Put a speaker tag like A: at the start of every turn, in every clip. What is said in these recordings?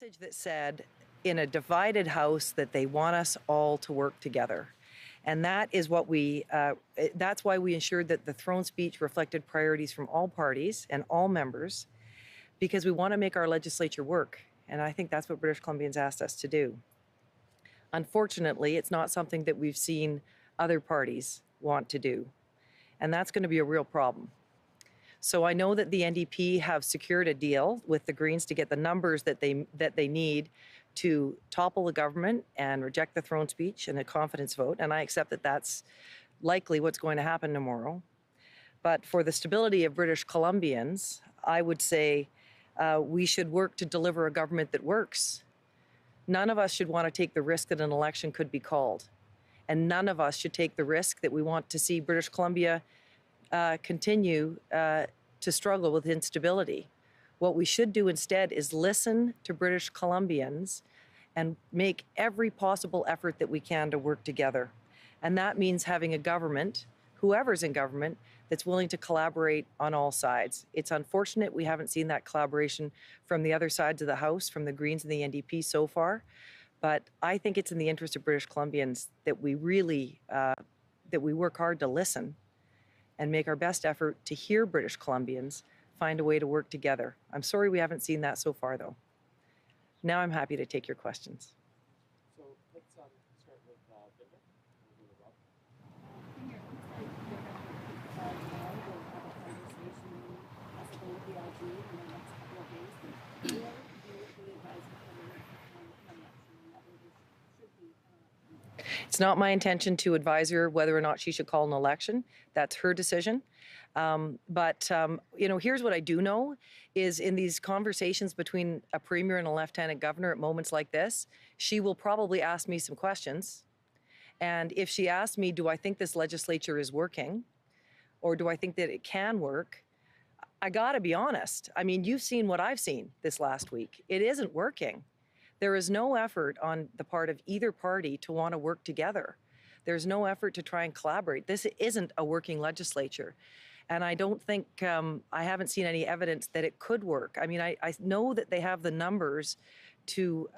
A: Message that said in a divided house that they want us all to work together. And that is what that's why we ensured that the throne speech reflected priorities from all parties and all members, because we want to make our legislature work. And I think that's what British Columbians asked us to do. Unfortunately, it's not something that we've seen other parties want to do. And that's going to be a real problem. So I know that the NDP have secured a deal with the Greens to get the numbers that they need to topple the government and reject the throne speech and a confidence vote. And I accept that that's likely what's going to happen tomorrow. But for the stability of British Columbians, I would say we should work to deliver a government that works. None of us should want to take the risk that an election could be called. And none of us should take the risk that we want to see British Columbia continue to struggle with instability. What we should do instead is listen to British Columbians and make every possible effort that we can to work together. And that means having a government, whoever's in government, that's willing to collaborate on all sides. It's unfortunate we haven't seen that collaboration from the other sides of the House, from the Greens and the NDP so far. But I think it's in the interest of British Columbians that we really, that we work hard to listen and make our best effort to hear British Columbians find a way to work together. I'm sorry we haven't seen that so far, though. Now I'm happy to take your questions.
B: So let's start with Binder. We'll go to Rob.
C: In your insight, you're going to tomorrow, we'll have a conversation possibly with the LG in the next couple of days. Where do the advisors on election and whether this should be
A: It's not my intention to advise her whether or not she should call an election. That's her decision. Here's what I do know is in these conversations between a premier and a lieutenant governor at moments like this, she will probably ask me some questions. And if she asks me, do I think this legislature is working or do I think that it can work? I got to be honest. I mean, you've seen what I've seen this last week. It isn't working. There is no effort on the part of either party to want to work together. There's no effort to try and collaborate. This isn't a working legislature. And I don't think, I haven't seen any evidence that it could work. I mean, I know that they have the numbers to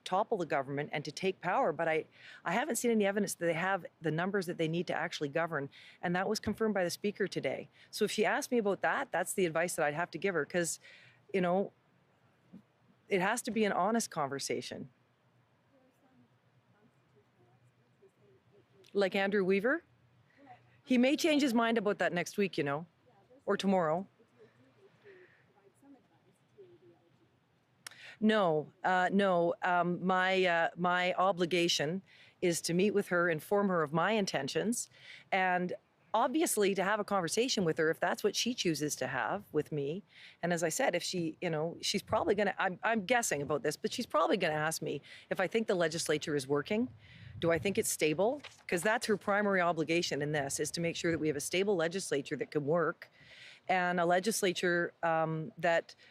A: topple the government and to take power, but I haven't seen any evidence that they have the numbers that they need to actually govern. And that was confirmed by the Speaker today. So if she asked me about that, that's the advice that I'd have to give her, because, you know, it has to be an honest conversation. Like Andrew Weaver? He may change his mind about that next week, you know, or tomorrow. No. My obligation is to meet with her, inform her of my intentions, and obviously to have a conversation with her if that's what she chooses to have with me. And as I said, if she, you know, she's probably going to, I'm guessing about this, but she's probably going to ask me if I think the legislature is working. Do I think it's stable? Because that's her primary obligation in this, is to make sure that we have a stable legislature that can work, and a legislature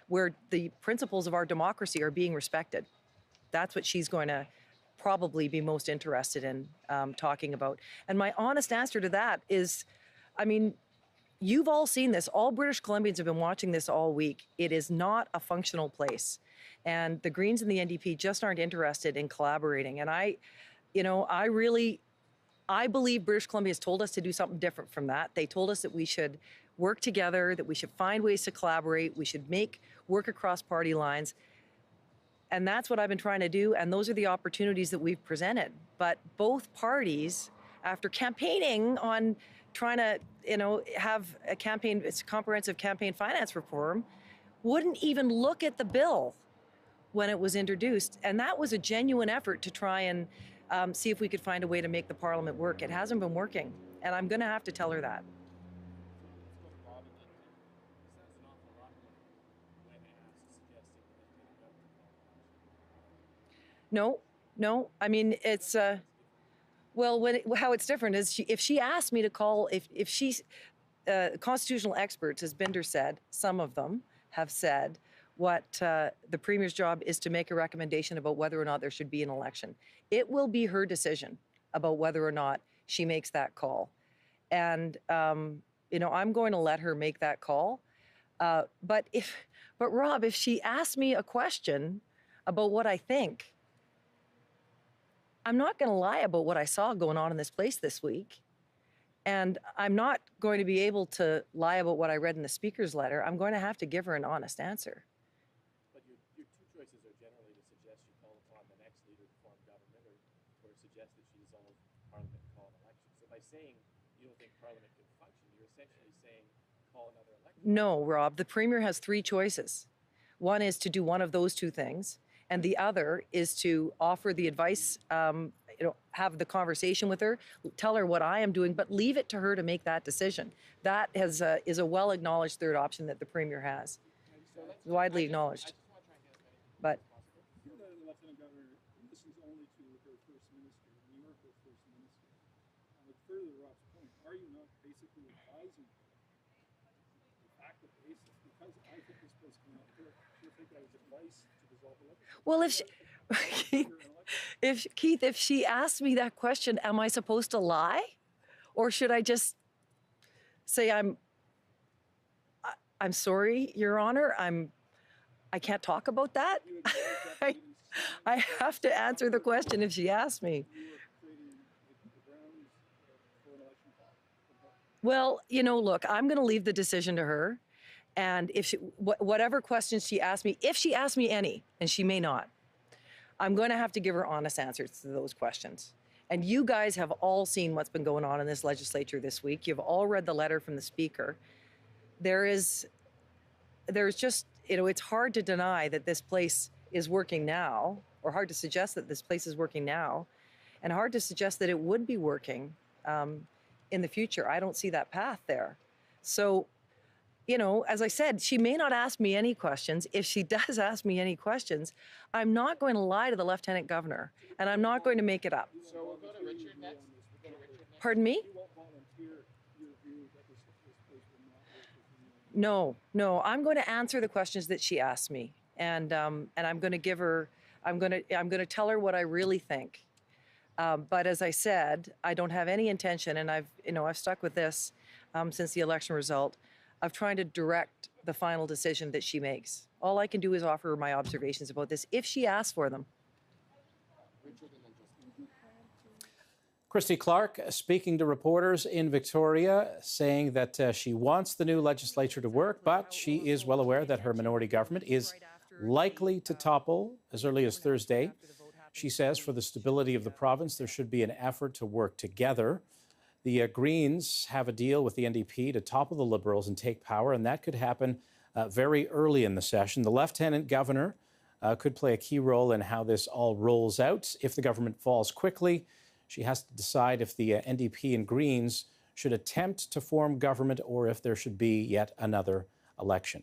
A: where the principles of our democracy are being respected. That's what she's going to probably be most interested in talking about. And my honest answer to that is, I mean, you've all seen this. All British Columbians have been watching this all week. It is not a functional place. And the Greens and the NDP just aren't interested in collaborating. And I believe British Columbia has told us to do something different from that. They told us that we should work together, that we should find ways to collaborate, we should work across party lines. And that's what I've been trying to do, and those are the opportunities that we've presented. But both parties, after campaigning on trying to, have it's a comprehensive campaign finance reform, wouldn't even look at the bill when it was introduced. And that was a genuine effort to try and see if we could find a way to make the Parliament work. It hasn't been working, and I'm going to have to tell her that. No. I mean, it's how it's different is if she asked me to call, if she's constitutional experts, as Binder said, some of them have said what the Premier's job is to make a recommendation about whether or not there should be an election. It will be her decision about whether or not she makes that call. And, I'm going to let her make that call. But But Rob, if she asks me a question about what I think, I'm not going to lie about what I saw going on in this place this week. And I'm not going to be able to lie about what I read in the speaker's letter. I'm going to have to give her an honest answer.
B: But your two choices are generally to suggest you call upon the next leader to form government, or suggest that she dissolve Parliament and call an election. So by saying you don't think Parliament can function, you're essentially saying call another election.
A: No, Rob, the Premier has three choices. One is to do one of those two things, and the other is to offer the advice, have the conversation with her, tell her what I am doing, but leave it to her to make that decision. That is a well-acknowledged third option that the Premier has, widely acknowledged. But
D: You're the Lieutenant Governor who listens only to her First Minister, and you are her First Minister. But further to Rob's point, are you not basically advising the fact of basis? Because I think this place came up here, she'll take that as advice to dissolve the legislature.
A: well, if she asks me that question, am I supposed to lie, or should I just say I'm sorry, Your Honor, I can't talk about that? I have to answer the question if she asks me. Well, look, I'm going to leave the decision to her. And if whatever questions she asks me, if she asks me any, and she may not, I'm going to have to give her honest answers to those questions. And you guys have all seen what's been going on in this legislature this week. You've all read the letter from the Speaker. There's just, it's hard to deny that this place is working now, or hard to suggest that this place is working now, and hard to suggest that it would be working in the future. I don't see that path there. So, as I said, she may not ask me any questions. If she does ask me any questions, I'm not going to lie to the Lieutenant Governor, and I'm not going to make it up.
B: So we'll go to Richard next.
A: Pardon me?
D: You won't volunteer your view that this place will not work with you.
A: No, I'm going to answer the questions that she asked me, and I'm going to give her, I'm going to tell her what I really think. But as I said, I don't have any intention, and I've stuck with this since the election result, of trying to direct the final decision that she makes. All I can do is offer her my observations about this if she asks for them.
E: Christy Clark speaking to reporters in Victoria, saying that she wants the new legislature to work, but she is well aware that her minority government is likely to topple as early as Thursday. She says for the stability of the province, there should be an effort to work together. The Greens have a deal with the NDP to topple the Liberals and take power, and that could happen very early in the session. The Lieutenant Governor could play a key role in how this all rolls out. If the government falls quickly, she has to decide if the NDP and Greens should attempt to form government or if there should be yet another election.